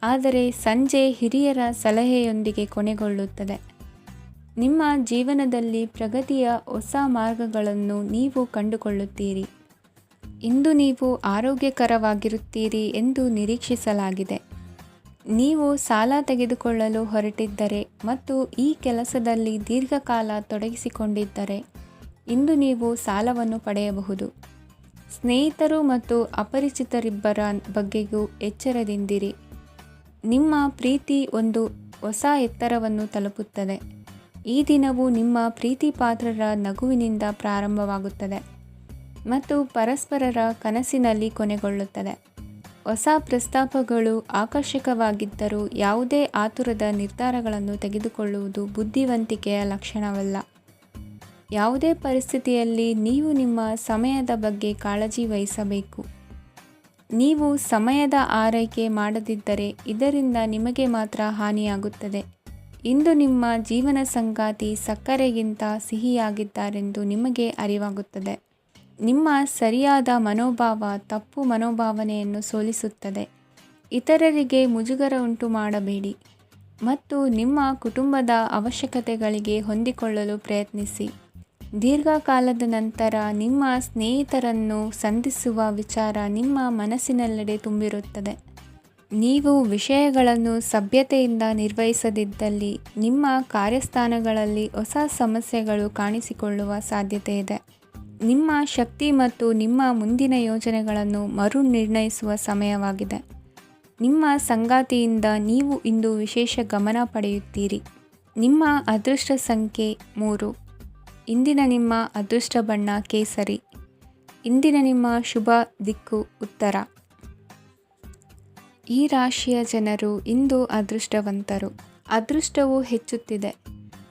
ಆದರೆ ಸಂಜೆ ಹಿರಿಯರ ಸಲಹೆಯೊಂದಿಗೆ ಕೊನೆಗೊಳ್ಳುತ್ತದೆ. ನಿಮ್ಮ ಜೀವನದಲ್ಲಿ ಪ್ರಗತಿಯ ಹೊಸ ಮಾರ್ಗಗಳನ್ನು ನೀವು ಕಂಡುಕೊಳ್ಳುತ್ತೀರಿ. ಇಂದು ನೀವು ಆರೋಗ್ಯಕರವಾಗಿರುತ್ತೀರಿ ಎಂದು ನಿರೀಕ್ಷಿಸಲಾಗಿದೆ. ನೀವು ಸಾಲ ತೆಗೆದುಕೊಳ್ಳಲು ಹೊರಟಿದ್ದರೆ ಮತ್ತು ಈ ಕೆಲಸದಲ್ಲಿ ದೀರ್ಘಕಾಲ ತೊಡಗಿಸಿಕೊಂಡಿದ್ದರೆ ಇಂದು ನೀವು ಸಾಲವನ್ನು ಪಡೆಯಬಹುದು. ಸ್ನೇಹಿತರು ಮತ್ತು ಅಪರಿಚಿತರಿಬ್ಬರ ಬಗ್ಗೆಯೂ ಎಚ್ಚರದಿಂದಿರಿ. ನಿಮ್ಮ ಪ್ರೀತಿ ಒಂದು ಹೊಸ ಎತ್ತರವನ್ನು ತಲುಪುತ್ತದೆ. ಈ ದಿನವು ನಿಮ್ಮ ಪ್ರೀತಿ ಪಾತ್ರರ ನಗುವಿನಿಂದ ಪ್ರಾರಂಭವಾಗುತ್ತದೆ ಮತ್ತು ಪರಸ್ಪರರ ಕನಸಿನಲ್ಲಿ ಕೊನೆಗೊಳ್ಳುತ್ತದೆ. ಹೊಸ ಪ್ರಸ್ತಾಪಗಳು ಆಕರ್ಷಕವಾಗಿದ್ದರೂ ಯಾವುದೇ ಆತುರದ ನಿರ್ಧಾರಗಳನ್ನು ತೆಗೆದುಕೊಳ್ಳುವುದು ಬುದ್ಧಿವಂತಿಕೆಯ ಲಕ್ಷಣವಲ್ಲ. ಯಾವುದೇ ಪರಿಸ್ಥಿತಿಯಲ್ಲಿ ನೀವು ನಿಮ್ಮ ಸಮಯದ ಬಗ್ಗೆ ಕಾಳಜಿ ವಹಿಸಬೇಕು. ನೀವು ಸಮಯದ ಆರೈಕೆ ಮಾಡದಿದ್ದರೆ ಇದರಿಂದ ನಿಮಗೆ ಮಾತ್ರ ಹಾನಿಯಾಗುತ್ತದೆ. ಇಂದು ನಿಮ್ಮ ಜೀವನ ಸಂಗಾತಿ ಸಕ್ಕರೆಗಿಂತ ಸಿಹಿಯಾಗಿದ್ದಾರೆಂದು ನಿಮಗೆ ಅರಿವಾಗುತ್ತದೆ. ನಿಮ್ಮ ಸರಿಯಾದ ಮನೋಭಾವ ತಪ್ಪು ಮನೋಭಾವನೆಯನ್ನು ಸೋಲಿಸುತ್ತದೆ. ಇತರರಿಗೆ ಮುಜುಗರ ಉಂಟು ಮಾಡಬೇಡಿ ಮತ್ತು ನಿಮ್ಮ ಕುಟುಂಬದ ಅವಶ್ಯಕತೆಗಳಿಗೆ ಹೊಂದಿಕೊಳ್ಳಲು ಪ್ರಯತ್ನಿಸಿ. ದೀರ್ಘಕಾಲದ ನಂತರ ನಿಮ್ಮ ಸ್ನೇಹಿತರನ್ನು ಸಂಧಿಸುವ ವಿಚಾರ ನಿಮ್ಮ ಮನಸ್ಸಿನೆಲ್ಲೆಡೆ ತುಂಬಿರುತ್ತದೆ. ನೀವು ವಿಷಯಗಳನ್ನು ಸಭ್ಯತೆಯಿಂದ ನಿರ್ವಹಿಸದಿದ್ದಲ್ಲಿ ನಿಮ್ಮ ಕಾರ್ಯಸ್ಥಾನಗಳಲ್ಲಿ ಹೊಸ ಸಮಸ್ಯೆಗಳು ಕಾಣಿಸಿಕೊಳ್ಳುವ ಸಾಧ್ಯತೆ ಇದೆ. ನಿಮ್ಮ ಶಕ್ತಿ ಮತ್ತು ನಿಮ್ಮ ಮುಂದಿನ ಯೋಜನೆಗಳನ್ನು ಮರು ನಿರ್ಣಯಿಸುವ ಸಮಯವಾಗಿದೆ. ನಿಮ್ಮ ಸಂಗಾತಿಯಿಂದ ನೀವು ಇಂದು ವಿಶೇಷ ಗಮನ ಪಡೆಯುತ್ತೀರಿ. ನಿಮ್ಮ ಅದೃಷ್ಟ ಸಂಖ್ಯೆ 3. ಇಂದಿನ ನಿಮ್ಮ ಅದೃಷ್ಟ ಬಣ್ಣ ಕೇಸರಿ. ಇಂದಿನ ನಿಮ್ಮ ಶುಭ ದಿಕ್ಕು ಉತ್ತರ. ಈ ರಾಶಿಯ ಜನರು ಇಂದು ಅದೃಷ್ಟವಂತರು. ಅದೃಷ್ಟವು ಹೆಚ್ಚುತ್ತಿದೆ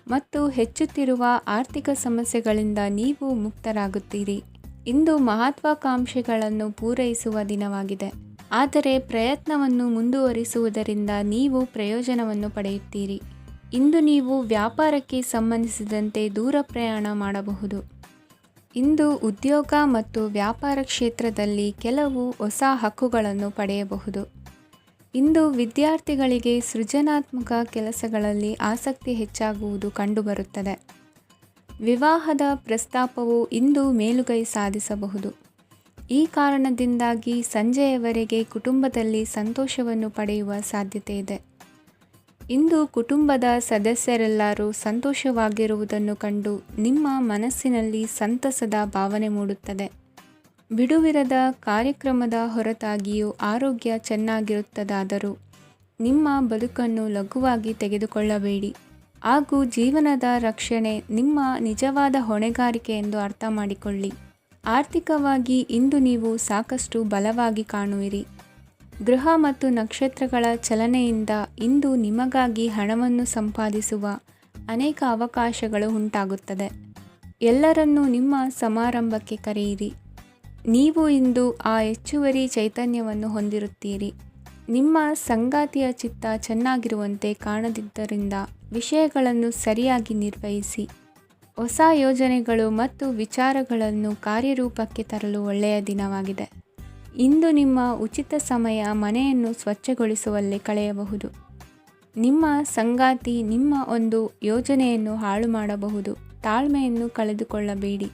ಮತ್ತು ಹೆಚ್ಚುತ್ತಿರುವ ಆರ್ಥಿಕ ಸಮಸ್ಯೆಗಳಿಂದ ನೀವು ಮುಕ್ತರಾಗುತ್ತೀರಿ. ಇಂದು ಮಹತ್ವಾಕಾಂಕ್ಷೆಗಳನ್ನು ಪೂರೈಸುವ ದಿನವಾಗಿದೆ. ಆದರೆ ಪ್ರಯತ್ನವನ್ನು ಮುಂದುವರಿಸುವುದರಿಂದ ನೀವು ಪ್ರಯೋಜನವನ್ನು ಪಡೆಯುತ್ತೀರಿ. ಇಂದು ನೀವು ವ್ಯಾಪಾರಕ್ಕೆ ಸಂಬಂಧಿಸಿದಂತೆ ದೂರ ಪ್ರಯಾಣ ಮಾಡಬಹುದು. ಇಂದು ಉದ್ಯೋಗ ಮತ್ತು ವ್ಯಾಪಾರ ಕ್ಷೇತ್ರದಲ್ಲಿ ಕೆಲವು ಹೊಸ ಹಕ್ಕುಗಳನ್ನು ಪಡೆಯಬಹುದು. ಇಂದು ವಿದ್ಯಾರ್ಥಿಗಳಿಗೆ ಸೃಜನಾತ್ಮಕ ಕೆಲಸಗಳಲ್ಲಿ ಆಸಕ್ತಿ ಹೆಚ್ಚಾಗುವುದು ಕಂಡುಬರುತ್ತದೆ. ವಿವಾಹದ ಪ್ರಸ್ತಾಪವು ಇಂದು ಮೇಲುಗೈ ಸಾಧಿಸಬಹುದು. ಈ ಕಾರಣದಿಂದಾಗಿ ಸಂಜೆಯವರೆಗೆ ಕುಟುಂಬದಲ್ಲಿ ಸಂತೋಷವನ್ನು ಪಡೆಯುವ ಸಾಧ್ಯತೆ ಇದೆ. ಇಂದು ಕುಟುಂಬದ ಸದಸ್ಯರೆಲ್ಲರೂ ಸಂತೋಷವಾಗಿರುವುದನ್ನು ಕಂಡು ನಿಮ್ಮ ಮನಸ್ಸಿನಲ್ಲಿ ಸಂತಸದ ಭಾವನೆ ಮೂಡುತ್ತದೆ. ಬಿಡುವಿರದ ಕಾರ್ಯಕ್ರಮದ ಹೊರತಾಗಿಯೂ ಆರೋಗ್ಯ ಚೆನ್ನಾಗಿರುತ್ತದಾದರೂ ನಿಮ್ಮ ಬದುಕನ್ನು ಲಘುವಾಗಿ ತೆಗೆದುಕೊಳ್ಳಬೇಡಿ ಹಾಗೂ ಜೀವನದ ರಕ್ಷಣೆ ನಿಮ್ಮ ನಿಜವಾದ ಹೊಣೆಗಾರಿಕೆ ಎಂದು ಅರ್ಥ ಮಾಡಿಕೊಳ್ಳಿ. ಆರ್ಥಿಕವಾಗಿ ಇಂದು ನೀವು ಸಾಕಷ್ಟು ಬಲವಾಗಿ ಕಾಣುವಿರಿ. ಗ್ರಹ ಮತ್ತು ನಕ್ಷತ್ರಗಳ ಚಲನೆಯಿಂದ ಇಂದು ನಿಮಗಾಗಿ ಹಣವನ್ನು ಸಂಪಾದಿಸುವ ಅನೇಕ ಅವಕಾಶಗಳು ಉಂಟಾಗುತ್ತದೆ. ಎಲ್ಲರನ್ನೂ ನಿಮ್ಮ ಸಮಾರಂಭಕ್ಕೆ ಕರೆಯಿರಿ. ನೀವು ಇಂದು ಆ ಹೆಚ್ಚುವರಿ ಚೈತನ್ಯವನ್ನು ಹೊಂದಿರುತ್ತೀರಿ. ನಿಮ್ಮ ಸಂಗಾತಿಯ ಚಿತ್ತ ಚೆನ್ನಾಗಿರುವಂತೆ ಕಾಣದಿದ್ದರಿಂದ ವಿಷಯಗಳನ್ನು ಸರಿಯಾಗಿ ನಿರ್ವಹಿಸಿ. ಹೊಸ ಯೋಜನೆಗಳು ಮತ್ತು ವಿಚಾರಗಳನ್ನು ಕಾರ್ಯರೂಪಕ್ಕೆ ತರಲು ಒಳ್ಳೆಯ ದಿನವಾಗಿದೆ. ಇಂದು ನಿಮ್ಮ ಉಚಿತ ಸಮಯ ಮನೆಯನ್ನು ಸ್ವಚ್ಛಗೊಳಿಸುವಲ್ಲಿ ಕಳೆಯಬಹುದು. ನಿಮ್ಮ ಸಂಗಾತಿ ನಿಮ್ಮ ಒಂದು ಯೋಜನೆಯನ್ನು ಹಾಳು ಮಾಡಬಹುದು. ತಾಳ್ಮೆಯನ್ನು ಕಳೆದುಕೊಳ್ಳಬೇಡಿ.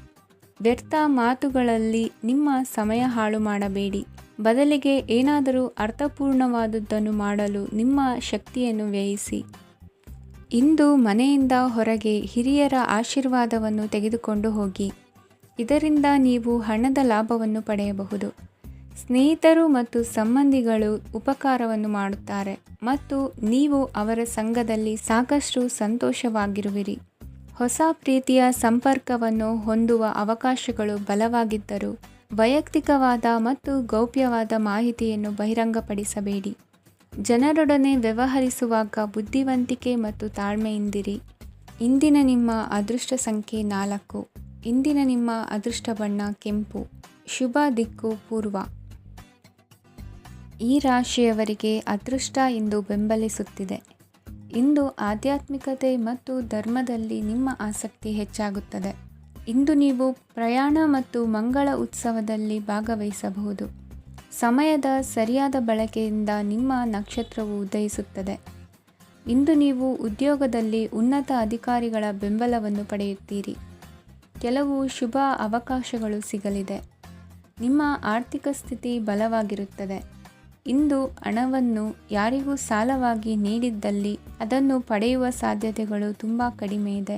ವ್ಯರ್ಥ ಮಾತುಗಳಲ್ಲಿ ನಿಮ್ಮ ಸಮಯ ಹಾಳು ಮಾಡಬೇಡಿ. ಬದಲಿಗೆ ಏನಾದರೂ ಅರ್ಥಪೂರ್ಣವಾದುದನ್ನು ಮಾಡಲು ನಿಮ್ಮ ಶಕ್ತಿಯನ್ನು ವ್ಯಯಿಸಿ. ಇಂದು ಮನೆಯಿಂದ ಹೊರಗೆ ಹಿರಿಯರ ಆಶೀರ್ವಾದವನ್ನು ತೆಗೆದುಕೊಂಡು ಹೋಗಿ. ಇದರಿಂದ ನೀವು ಹಣದ ಲಾಭವನ್ನು ಪಡೆಯಬಹುದು. ಸ್ನೇಹಿತರು ಮತ್ತು ಸಂಬಂಧಿಗಳು ಉಪಕಾರವನ್ನು ಮಾಡುತ್ತಾರೆ ಮತ್ತು ನೀವು ಅವರ ಸಂಘದಲ್ಲಿ ಸಾಕಷ್ಟು ಸಂತೋಷವಾಗಿರುವಿರಿ. ಹೊಸ ಪ್ರೀತಿಯ ಸಂಪರ್ಕವನ್ನು ಹೊಂದುವ ಅವಕಾಶಗಳು ಬಲವಾಗಿದ್ದರೂ ವೈಯಕ್ತಿಕವಾದ ಮತ್ತು ಗೌಪ್ಯವಾದ ಮಾಹಿತಿಯನ್ನು ಬಹಿರಂಗಪಡಿಸಬೇಡಿ. ಜನರೊಡನೆ ವ್ಯವಹರಿಸುವಾಗ ಬುದ್ಧಿವಂತಿಕೆ ಮತ್ತು ತಾಳ್ಮೆಯಿಂದಿರಿ. ಇಂದಿನ ನಿಮ್ಮ ಅದೃಷ್ಟ ಸಂಖ್ಯೆ 4. ಇಂದಿನ ನಿಮ್ಮ ಅದೃಷ್ಟ ಬಣ್ಣ ಕೆಂಪು. ಶುಭ ದಿಕ್ಕು ಪೂರ್ವ. ಈ ರಾಶಿಯವರಿಗೆ ಅದೃಷ್ಟ ಇಂದು ಬೆಂಬಲಿಸುತ್ತಿದೆ. ಇಂದು ಆಧ್ಯಾತ್ಮಿಕತೆ ಮತ್ತು ಧರ್ಮದಲ್ಲಿ ನಿಮ್ಮ ಆಸಕ್ತಿ ಹೆಚ್ಚಾಗುತ್ತದೆ. ಇಂದು ನೀವು ಪ್ರಯಾಣ ಮತ್ತು ಮಂಗಳ ಉತ್ಸವದಲ್ಲಿ ಭಾಗವಹಿಸಬಹುದು. ಸಮಯದ ಸರಿಯಾದ ಬಳಕೆಯಿಂದ ನಿಮ್ಮ ನಕ್ಷತ್ರವು ಉದಯಿಸುತ್ತದೆ. ಇಂದು ನೀವು ಉದ್ಯೋಗದಲ್ಲಿ ಉನ್ನತ ಅಧಿಕಾರಿಗಳ ಬೆಂಬಲವನ್ನು ಪಡೆಯುತ್ತೀರಿ. ಕೆಲವು ಶುಭ ಅವಕಾಶಗಳು ಸಿಗಲಿದೆ. ನಿಮ್ಮ ಆರ್ಥಿಕ ಸ್ಥಿತಿ ಬಲವಾಗಿರುತ್ತದೆ. ಇಂದು ಹಣವನ್ನು ಯಾರಿಗೂ ಸಾಲವಾಗಿ ನೀಡಿದ್ದಲ್ಲಿ ಅದನ್ನು ಪಡೆಯುವ ಸಾಧ್ಯತೆಗಳು ತುಂಬ ಕಡಿಮೆ ಇದೆ.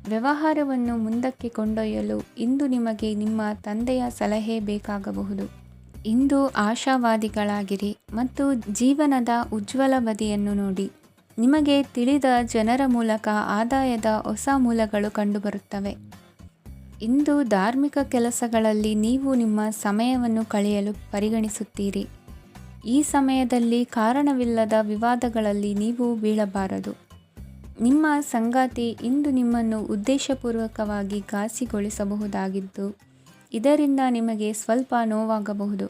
ವ್ಯವಹಾರವನ್ನು ಮುಂದಕ್ಕೆ ಕೊಂಡೊಯ್ಯಲು ಇಂದು ನಿಮಗೆ ನಿಮ್ಮ ತಂದೆಯ ಸಲಹೆ ಬೇಕಾಗಬಹುದು. ಇಂದು ಆಶಾವಾದಿಗಳಾಗಿರಿ ಮತ್ತು ಜೀವನದ ಉಜ್ವಲ ಬದಿಯನ್ನು ನೋಡಿ. ನಿಮಗೆ ತಿಳಿದ ಜನರ ಮೂಲಕ ಆದಾಯದ ಹೊಸ ಮೂಲಗಳು ಕಂಡುಬರುತ್ತವೆ. ಇಂದು ಧಾರ್ಮಿಕ ಕೆಲಸಗಳಲ್ಲಿ ನೀವು ನಿಮ್ಮ ಸಮಯವನ್ನು ಕಳೆಯಲು ಪರಿಗಣಿಸುತ್ತೀರಿ. ಈ ಸಮಯದಲ್ಲಿ ಕಾರಣವಿಲ್ಲದ ವಿವಾದಗಳಲ್ಲಿ ನೀವು ಬೀಳಬಾರದು. ನಿಮ್ಮ ಸಂಗಾತಿ ಇಂದು ನಿಮ್ಮನ್ನು ಉದ್ದೇಶಪೂರ್ವಕವಾಗಿ ಘಾಸಿಗೊಳಿಸಬಹುದಾಗಿದ್ದು ಇದರಿಂದ ನಿಮಗೆ ಸ್ವಲ್ಪ ನೋವಾಗಬಹುದು.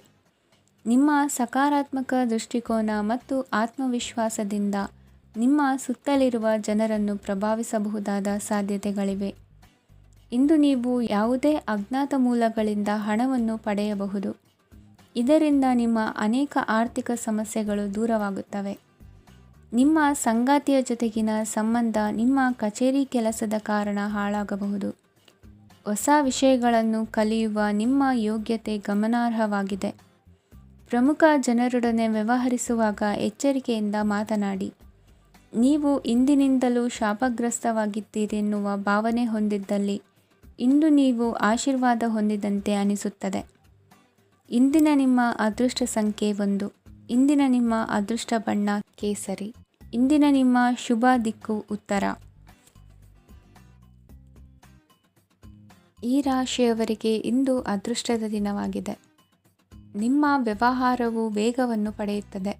ನಿಮ್ಮ ಸಕಾರಾತ್ಮಕ ದೃಷ್ಟಿಕೋನ ಮತ್ತು ಆತ್ಮವಿಶ್ವಾಸದಿಂದ ನಿಮ್ಮ ಸುತ್ತಲಿರುವ ಜನರನ್ನು ಪ್ರಭಾವಿಸಬಹುದಾದ ಸಾಧ್ಯತೆಗಳಿವೆ. ಇಂದು ನೀವು ಯಾವುದೇ ಅಜ್ಞಾತ ಮೂಲಗಳಿಂದ ಹಣವನ್ನು ಪಡೆಯಬಹುದು. ಇದರಿಂದ ನಿಮ್ಮ ಅನೇಕ ಆರ್ಥಿಕ ಸಮಸ್ಯೆಗಳು ದೂರವಾಗುತ್ತವೆ. ನಿಮ್ಮ ಸಂಗಾತಿಯ ಜೊತೆಗಿನ ಸಂಬಂಧ ನಿಮ್ಮ ಕಚೇರಿ ಕೆಲಸದ ಕಾರಣ ಹಾಳಾಗಬಹುದು. ಹೊಸ ವಿಷಯಗಳನ್ನು ಕಲಿಯುವ ನಿಮ್ಮ ಯೋಗ್ಯತೆ ಗಮನಾರ್ಹವಾಗಿದೆ. ಪ್ರಮುಖ ಜನರೊಡನೆ ವ್ಯವಹರಿಸುವಾಗ ಎಚ್ಚರಿಕೆಯಿಂದ ಮಾತನಾಡಿ. ನೀವು ಇಂದಿನಿಂದಲೂ ಶಾಪಗ್ರಸ್ತವಾಗಿದ್ದೀರೆನ್ನುವ ಭಾವನೆ ಹೊಂದಿದ್ದಲ್ಲಿ ಇಂದು ನೀವು ಆಶೀರ್ವಾದ ಹೊಂದಿದಂತೆ ಅನಿಸುತ್ತದೆ. ಇಂದಿನ ನಿಮ್ಮ ಅದೃಷ್ಟ ಸಂಖ್ಯೆ 1. ಇಂದಿನ ನಿಮ್ಮ ಅದೃಷ್ಟ ಬಣ್ಣ ಕೇಸರಿ. ಇಂದಿನ ನಿಮ್ಮ ಶುಭ ದಿಕ್ಕು ಉತ್ತರ. ಈ ರಾಶಿಯವರಿಗೆ ಇಂದು ಅದೃಷ್ಟದ ದಿನವಾಗಿದೆ. ನಿಮ್ಮ ವ್ಯವಹಾರವು ವೇಗವನ್ನು ಪಡೆಯುತ್ತದೆ.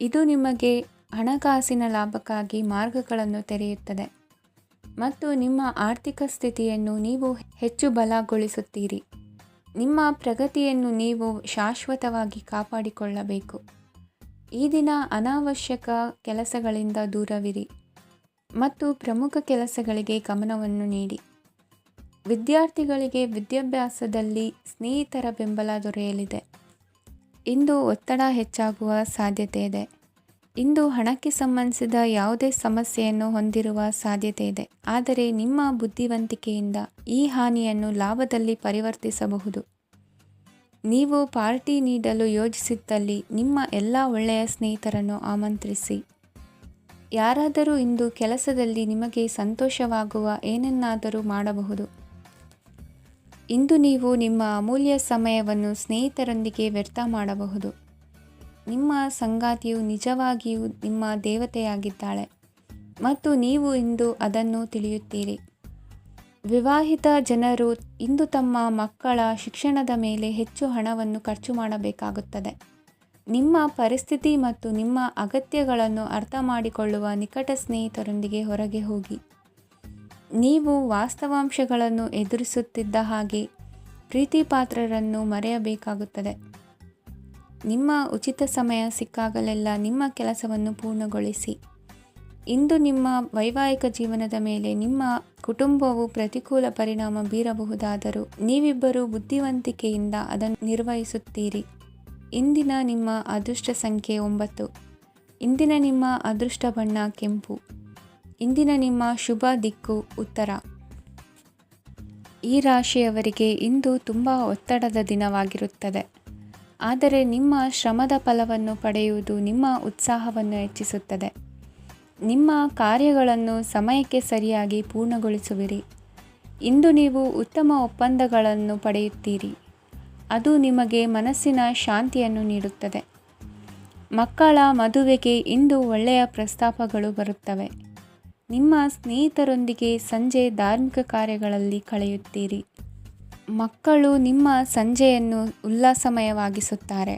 ಇದು ನಿಮಗೆ ಹಣಕಾಸಿನ ಲಾಭಕ್ಕಾಗಿ ಮಾರ್ಗಗಳನ್ನು ತೆರೆಯುತ್ತದೆ ಮತ್ತು ನಿಮ್ಮ ಆರ್ಥಿಕ ಸ್ಥಿತಿಯನ್ನು ನೀವು ಹೆಚ್ಚು ಬಲಗೊಳಿಸುತ್ತೀರಿ. ನಿಮ್ಮ ಪ್ರಗತಿಯನ್ನು ನೀವು ಶಾಶ್ವತವಾಗಿ ಕಾಪಾಡಿಕೊಳ್ಳಬೇಕು. ಈ ದಿನ ಅನಾವಶ್ಯಕ ಕೆಲಸಗಳಿಂದ ದೂರವಿರಿ ಮತ್ತು ಪ್ರಮುಖ ಕೆಲಸಗಳಿಗೆ ಗಮನವನ್ನು ನೀಡಿ. ವಿದ್ಯಾರ್ಥಿಗಳಿಗೆ ವಿದ್ಯಾಭ್ಯಾಸದಲ್ಲಿ ಸ್ನೇಹಿತರ ಬೆಂಬಲ ದೊರೆಯಲಿದೆ. ಇಂದು ಒತ್ತಡ ಹೆಚ್ಚಾಗುವ ಸಾಧ್ಯತೆ ಇದೆ. ಇಂದು ಹಣಕ್ಕೆ ಸಂಬಂಧಿಸಿದ ಯಾವುದೇ ಸಮಸ್ಯೆಯನ್ನು ಹೊಂದಿರುವ ಸಾಧ್ಯತೆ ಇದೆ. ಆದರೆ ನಿಮ್ಮ ಬುದ್ಧಿವಂತಿಕೆಯಿಂದ ಈ ಹಾನಿಯನ್ನು ಲಾಭದಲ್ಲಿ ಪರಿವರ್ತಿಸಬಹುದು. ನೀವು ಪಾರ್ಟಿ ನೀಡಲು ಯೋಜಿಸಿದ್ದಲ್ಲಿ ನಿಮ್ಮ ಎಲ್ಲ ಒಳ್ಳೆಯ ಸ್ನೇಹಿತರನ್ನು ಆಮಂತ್ರಿಸಿ. ಯಾರಾದರೂ ಇಂದು ಕೆಲಸದಲ್ಲಿ ನಿಮಗೆ ಸಂತೋಷವಾಗುವ ಏನನ್ನಾದರೂ ಮಾಡಬಹುದು. ಇಂದು ನೀವು ನಿಮ್ಮ ಅಮೂಲ್ಯ ಸಮಯವನ್ನು ಸ್ನೇಹಿತರೊಂದಿಗೆ ವ್ಯರ್ಥ ಮಾಡಬಹುದು. ನಿಮ್ಮ ಸಂಗಾತಿಯು ನಿಜವಾಗಿಯೂ ನಿಮ್ಮ ದೇವತೆಯಾಗಿದ್ದಾಳೆ ಮತ್ತು ನೀವು ಇಂದು ಅದನ್ನು ತಿಳಿಯುತ್ತೀರಿ. ವಿವಾಹಿತ ಜನರು ಇಂದು ತಮ್ಮ ಮಕ್ಕಳ ಶಿಕ್ಷಣದ ಮೇಲೆ ಹೆಚ್ಚು ಹಣವನ್ನು ಖರ್ಚು ಮಾಡಬೇಕಾಗುತ್ತದೆ. ನಿಮ್ಮ ಪರಿಸ್ಥಿತಿ ಮತ್ತು ನಿಮ್ಮ ಅಗತ್ಯಗಳನ್ನು ಅರ್ಥ ಮಾಡಿಕೊಳ್ಳುವ ನಿಕಟ ಸ್ನೇಹಿತರೊಂದಿಗೆ ಹೊರಗೆ ಹೋಗಿ. ನೀವು ವಾಸ್ತವಾಂಶಗಳನ್ನು ಎದುರಿಸುತ್ತಿದ್ದ ಹಾಗೆ ಪ್ರೀತಿಪಾತ್ರರನ್ನು ಮರೆಯಬೇಕಾಗುತ್ತದೆ. ನಿಮ್ಮ ಉಚಿತ ಸಮಯ ಸಿಕ್ಕಾಗಲೆಲ್ಲ ನಿಮ್ಮ ಕೆಲಸವನ್ನು ಪೂರ್ಣಗೊಳಿಸಿ. ಇಂದು ನಿಮ್ಮ ವೈವಾಹಿಕ ಜೀವನದ ಮೇಲೆ ನಿಮ್ಮ ಕುಟುಂಬವು ಪ್ರತಿಕೂಲ ಪರಿಣಾಮ ಬೀರಬಹುದಾದರೂ ನೀವಿಬ್ಬರು ಬುದ್ಧಿವಂತಿಕೆಯಿಂದ ಅದನ್ನು ನಿರ್ವಹಿಸುತ್ತೀರಿ. ಇಂದಿನ ನಿಮ್ಮ ಅದೃಷ್ಟ ಸಂಖ್ಯೆ 9. ಇಂದಿನ ನಿಮ್ಮ ಅದೃಷ್ಟ ಬಣ್ಣ ಕೆಂಪು. ಇಂದಿನ ನಿಮ್ಮ ಶುಭ ದಿಕ್ಕು ಉತ್ತರ. ಈ ರಾಶಿಯವರಿಗೆ ಇಂದು ತುಂಬ ಒತ್ತಡದ ದಿನವಾಗಿರುತ್ತದೆ. ಆದರೆ ನಿಮ್ಮ ಶ್ರಮದ ಫಲವನ್ನು ಪಡೆಯುವುದು ನಿಮ್ಮ ಉತ್ಸಾಹವನ್ನು ಹೆಚ್ಚಿಸುತ್ತದೆ. ನಿಮ್ಮ ಕಾರ್ಯಗಳನ್ನು ಸಮಯಕ್ಕೆ ಸರಿಯಾಗಿ ಪೂರ್ಣಗೊಳಿಸುವಿರಿ. ಇಂದು ನೀವು ಉತ್ತಮ ಒಪ್ಪಂದಗಳನ್ನು ಪಡೆಯುತ್ತೀರಿ. ಅದು ನಿಮಗೆ ಮನಸ್ಸಿನ ಶಾಂತಿಯನ್ನು ನೀಡುತ್ತದೆ. ಮಕ್ಕಳ ಮದುವೆಗೆ ಇಂದು ಒಳ್ಳೆಯ ಪ್ರಸ್ತಾಪಗಳು ಬರುತ್ತವೆ. ನಿಮ್ಮ ಸ್ನೇಹಿತರೊಂದಿಗೆ ಸಂಜೆ ಧಾರ್ಮಿಕ ಕಾರ್ಯಗಳಲ್ಲಿ ಕಳೆಯುತ್ತೀರಿ. ಮಕ್ಕಳು ನಿಮ್ಮ ಸಂಜೆಯನ್ನು ಉಲ್ಲಾಸಮಯವಾಗಿಸುತ್ತಾರೆ.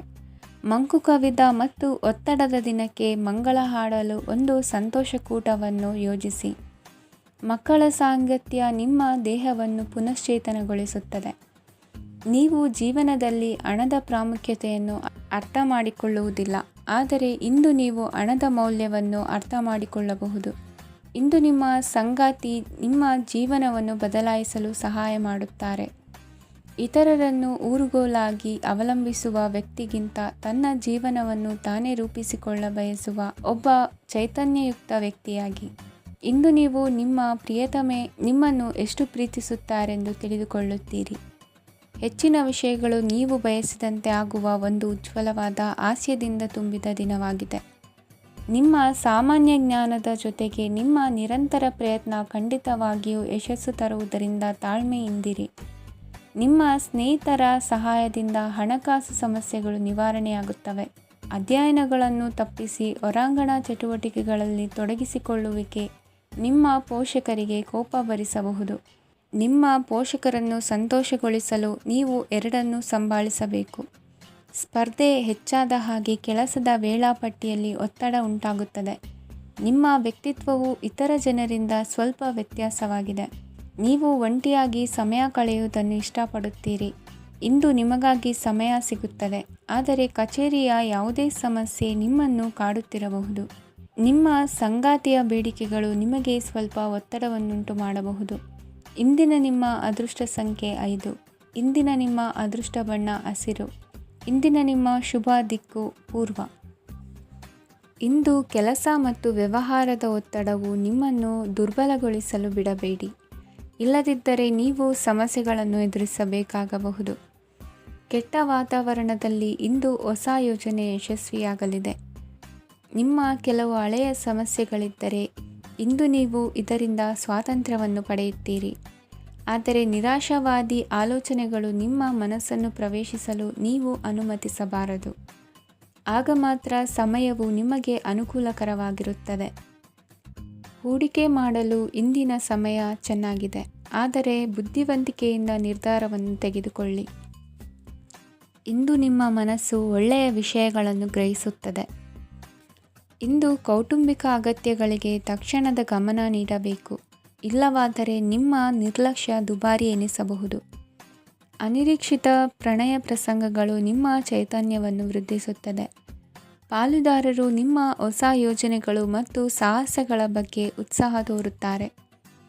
ಮಂಕು ಕವಿದ ಮತ್ತು ಒತ್ತಡದ ದಿನಕ್ಕೆ ಮಂಗಳ ಹಾಡಲು ಒಂದು ಸಂತೋಷಕೂಟವನ್ನು ಯೋಜಿಸಿ. ಮಕ್ಕಳ ಸಾಂಗತ್ಯ ನಿಮ್ಮ ದೇಹವನ್ನು ಪುನಶ್ಚೇತನಗೊಳಿಸುತ್ತದೆ. ನೀವು ಜೀವನದಲ್ಲಿ ಹಣದ ಪ್ರಾಮುಖ್ಯತೆಯನ್ನು ಅರ್ಥ ಮಾಡಿಕೊಳ್ಳುವುದಿಲ್ಲ, ಆದರೆ ಇಂದು ನೀವು ಹಣದ ಮೌಲ್ಯವನ್ನು ಅರ್ಥ ಮಾಡಿಕೊಳ್ಳಬಹುದು. ಇಂದು ನಿಮ್ಮ ಸಂಗಾತಿ ನಿಮ್ಮ ಜೀವನವನ್ನು ಬದಲಾಯಿಸಲು ಸಹಾಯ ಮಾಡುತ್ತಾರೆ. ಇತರರನ್ನು ಊರುಗೋಲಾಗಿ ಅವಲಂಬಿಸುವ ವ್ಯಕ್ತಿಗಿಂತ ತನ್ನ ಜೀವನವನ್ನು ತಾನೇ ರೂಪಿಸಿಕೊಳ್ಳ ಬಯಸುವ ಒಬ್ಬ ಚೈತನ್ಯಯುಕ್ತ ವ್ಯಕ್ತಿಯಾಗಿ. ಇಂದು ನೀವು ನಿಮ್ಮ ಪ್ರಿಯತಮೆ ನಿಮ್ಮನ್ನು ಎಷ್ಟು ಪ್ರೀತಿಸುತ್ತಾರೆಂದು ತಿಳಿದುಕೊಳ್ಳುತ್ತೀರಿ. ಹೆಚ್ಚಿನ ವಿಷಯಗಳು ನೀವು ಬಯಸಿದಂತೆ ಆಗುವ ಒಂದು ಉಜ್ವಲವಾದ ಹಾಸ್ಯದಿಂದ ತುಂಬಿದ ದಿನವಾಗಿದೆ. ನಿಮ್ಮ ಸಾಮಾನ್ಯ ಜ್ಞಾನದ ಜೊತೆಗೆ ನಿಮ್ಮ ನಿರಂತರ ಪ್ರಯತ್ನ ಖಂಡಿತವಾಗಿಯೂ ಯಶಸ್ಸು ತರುವುದರಿಂದ ತಾಳ್ಮೆಯಿಂದಿರಿ. ನಿಮ್ಮ ಸ್ನೇಹಿತರ ಸಹಾಯದಿಂದ ಹಣಕಾಸು ಸಮಸ್ಯೆಗಳು ನಿವಾರಣೆಯಾಗುತ್ತವೆ. ಅಧ್ಯಯನಗಳನ್ನು ತಪ್ಪಿಸಿ ಹೊರಾಂಗಣ ಚಟುವಟಿಕೆಗಳಲ್ಲಿ ತೊಡಗಿಸಿಕೊಳ್ಳುವಿಕೆ ನಿಮ್ಮ ಪೋಷಕರಿಗೆ ಕೋಪ ಭರಿಸಬಹುದು. ನಿಮ್ಮ ಪೋಷಕರನ್ನು ಸಂತೋಷಗೊಳಿಸಲು ನೀವು ಎರಡನ್ನೂ ಸಂಭಾಳಿಸಬೇಕು. ಸ್ಪರ್ಧೆ ಹೆಚ್ಚಾದ ಹಾಗೆ ಕೆಲಸದ ವೇಳಾಪಟ್ಟಿಯಲ್ಲಿ ಒತ್ತಡ ಉಂಟಾಗುತ್ತದೆ. ನಿಮ್ಮ ವ್ಯಕ್ತಿತ್ವವು ಇತರ ಜನರಿಂದ ಸ್ವಲ್ಪ ವ್ಯತ್ಯಾಸವಾಗಿದೆ. ನೀವು ಒಂಟಿಯಾಗಿ ಸಮಯ ಕಳೆಯುವುದನ್ನು ಇಷ್ಟಪಡುತ್ತೀರಿ. ಇಂದು ನಿಮಗಾಗಿ ಸಮಯ ಸಿಗುತ್ತದೆ, ಆದರೆ ಕಚೇರಿಯ ಯಾವುದೇ ಸಮಸ್ಯೆ ನಿಮ್ಮನ್ನು ಕಾಡುತ್ತಿರಬಹುದು. ನಿಮ್ಮ ಸಂಗಾತಿಯ ಬೇಡಿಕೆಗಳು ನಿಮಗೆ ಸ್ವಲ್ಪ ಒತ್ತಡವನ್ನುಂಟು ಮಾಡಬಹುದು. ಇಂದಿನ ನಿಮ್ಮ ಅದೃಷ್ಟ ಸಂಖ್ಯೆ 5. ಇಂದಿನ ನಿಮ್ಮ ಅದೃಷ್ಟ ಬಣ್ಣ ಹಸಿರು. ಇಂದಿನ ನಿಮ್ಮ ಶುಭ ದಿಕ್ಕು ಪೂರ್ವ. ಇಂದು ಕೆಲಸ ಮತ್ತು ವ್ಯವಹಾರದ ಒತ್ತಡವು ನಿಮ್ಮನ್ನು ದುರ್ಬಲಗೊಳಿಸಲು ಬಿಡಬೇಡಿ. ಇಲ್ಲದಿದ್ದರೆ ನೀವು ಸಮಸ್ಯೆಗಳನ್ನು ಎದುರಿಸಬೇಕಾಗಬಹುದು. ಕೆಟ್ಟ ವಾತಾವರಣದಲ್ಲಿ ಇಂದು ಹೊಸ ಯೋಜನೆ ಯಶಸ್ವಿಯಾಗಲಿದೆ. ನಿಮ್ಮ ಕೆಲವು ಹಳೆಯ ಸಮಸ್ಯೆಗಳಿದ್ದರೆ ಇಂದು ನೀವು ಇದರಿಂದ ಸ್ವಾತಂತ್ರ್ಯವನ್ನು ಪಡೆಯುತ್ತೀರಿ. ಆದರೆ ನಿರಾಶಾವಾದಿ ಆಲೋಚನೆಗಳು ನಿಮ್ಮ ಮನಸ್ಸನ್ನು ಪ್ರವೇಶಿಸಲು ನೀವು ಅನುಮತಿಸಬಾರದು. ಆಗ ಮಾತ್ರ ಸಮಯವು ನಿಮಗೆ ಅನುಕೂಲಕರವಾಗಿರುತ್ತದೆ. ಹೂಡಿಕೆ ಮಾಡಲು ಇಂದಿನ ಸಮಯ ಚೆನ್ನಾಗಿದೆ. ಆದರೆ ಬುದ್ಧಿವಂತಿಕೆಯಿಂದ ನಿರ್ಧಾರವನ್ನು ತೆಗೆದುಕೊಳ್ಳಿ. ಇಂದು ನಿಮ್ಮ ಮನಸ್ಸು ಒಳ್ಳೆಯ ವಿಷಯಗಳನ್ನು ಗ್ರಹಿಸುತ್ತದೆ. ಇಂದು ಕೌಟುಂಬಿಕ ಅಗತ್ಯಗಳಿಗೆ ತಕ್ಷಣದ ಗಮನ ನೀಡಬೇಕು. ಇಲ್ಲವಾದರೆ ನಿಮ್ಮ ನಿರ್ಲಕ್ಷ್ಯ ದುಬಾರಿ ಎನಿಸಬಹುದು. ಅನಿರೀಕ್ಷಿತ ಪ್ರಣಯ ಪ್ರಸಂಗಗಳು ನಿಮ್ಮ ಚೈತನ್ಯವನ್ನು ವೃದ್ಧಿಸುತ್ತದೆ. ಪಾಲುದಾರರು ನಿಮ್ಮ ಹೊಸ ಯೋಜನೆಗಳು ಮತ್ತು ಸಾಹಸಗಳ ಬಗ್ಗೆ ಉತ್ಸಾಹ ತೋರುತ್ತಾರೆ.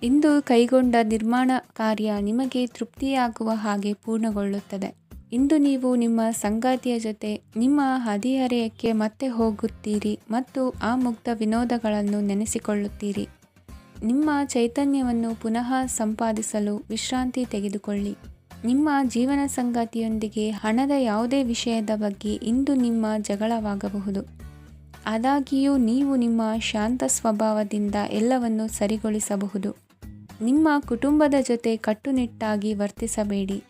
ಇಂದು ಕೈಗೊಂಡ ನಿರ್ಮಾಣ ಕಾರ್ಯ ನಿಮಗೆ ತೃಪ್ತಿಯಾಗುವ ಹಾಗೆ ಪೂರ್ಣಗೊಳ್ಳುತ್ತದೆ. ಇಂದು ನೀವು ನಿಮ್ಮ ಸಂಗಾತಿಯ ಜೊತೆ ನಿಮ್ಮ ಹದಿಹರೆಯಕ್ಕೆ ಮತ್ತೆ ಹೋಗುತ್ತೀರಿ ಮತ್ತು ಆ ಮುಗ್ಧ ವಿನೋದಗಳನ್ನು ನೆನೆಸಿಕೊಳ್ಳುತ್ತೀರಿ. ನಿಮ್ಮ ಚೈತನ್ಯವನ್ನು ಪುನಃ ಸಂಪಾದಿಸಲು ವಿಶ್ರಾಂತಿ ತೆಗೆದುಕೊಳ್ಳಿ. ನಿಮ್ಮ ಜೀವನ ಸಂಗಾತಿಯೊಂದಿಗೆ ಹಣದ ಯಾವುದೇ ವಿಷಯದ ಬಗ್ಗೆ ಇಂದು ನಿಮ್ಮ ಜಗಳವಾಗಬಹುದು. ಆದಾಗ್ಯೂ ನೀವು ನಿಮ್ಮ ಶಾಂತ ಸ್ವಭಾವದಿಂದ ಎಲ್ಲವನ್ನು ಸರಿಗೊಳಿಸಬಹುದು. ನಿಮ್ಮ ಕುಟುಂಬದ ಜೊತೆ ಕಟ್ಟುನಿಟ್ಟಾಗಿ ವರ್ತಿಸಬೇಡಿ.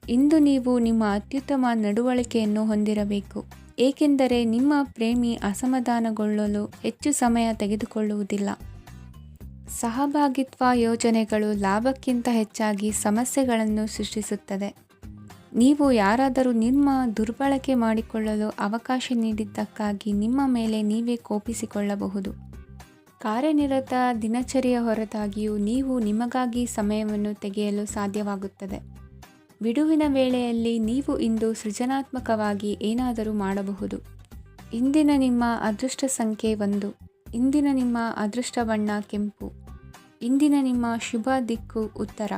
ಇಂದು ನೀವು ನಿಮ್ಮ ಅತ್ಯುತ್ತಮ ನಡವಳಿಕೆಯನ್ನು ಹೊಂದಿರಬೇಕು, ಏಕೆಂದರೆ ನಿಮ್ಮ ಪ್ರೇಮಿ ಅಸಮಾಧಾನಗೊಳ್ಳಲು ಹೆಚ್ಚು ಸಮಯ ತೆಗೆದುಕೊಳ್ಳುವುದಿಲ್ಲ. ಸಹಭಾಗಿತ್ವ ಯೋಜನೆಗಳು ಲಾಭಕ್ಕಿಂತ ಹೆಚ್ಚಾಗಿ ಸಮಸ್ಯೆಗಳನ್ನು ಸೃಷ್ಟಿಸುತ್ತದೆ. ನೀವು ಯಾರಾದರೂ ನಿಮ್ಮ ದುರ್ಬಳಕೆ ಮಾಡಿಕೊಳ್ಳಲು ಅವಕಾಶ ನೀಡಿದ್ದಕ್ಕಾಗಿ ನಿಮ್ಮ ಮೇಲೆ ನೀವೇ ಕೋಪಿಸಿಕೊಳ್ಳಬಹುದು. ಕಾರ್ಯನಿರತ ದಿನಚರಿಯ ಹೊರತಾಗಿಯೂ ನೀವು ನಿಮಗಾಗಿ ಸಮಯವನ್ನು ತೆಗೆಯಲು ಸಾಧ್ಯವಾಗುತ್ತದೆ. ಬಿಡುವಿನ ವೇಳೆಯಲ್ಲಿ ನೀವು ಇಂದು ಸೃಜನಾತ್ಮಕವಾಗಿ ಏನಾದರೂ ಮಾಡಬಹುದು. ಇಂದಿನ ನಿಮ್ಮ ಅದೃಷ್ಟ ಸಂಖ್ಯೆ 1. ಇಂದಿನ ನಿಮ್ಮ ಅದೃಷ್ಟ ಬಣ್ಣ ಕೆಂಪು. ಇಂದಿನ ನಿಮ್ಮ ಶುಭ ದಿಕ್ಕು ಉತ್ತರ.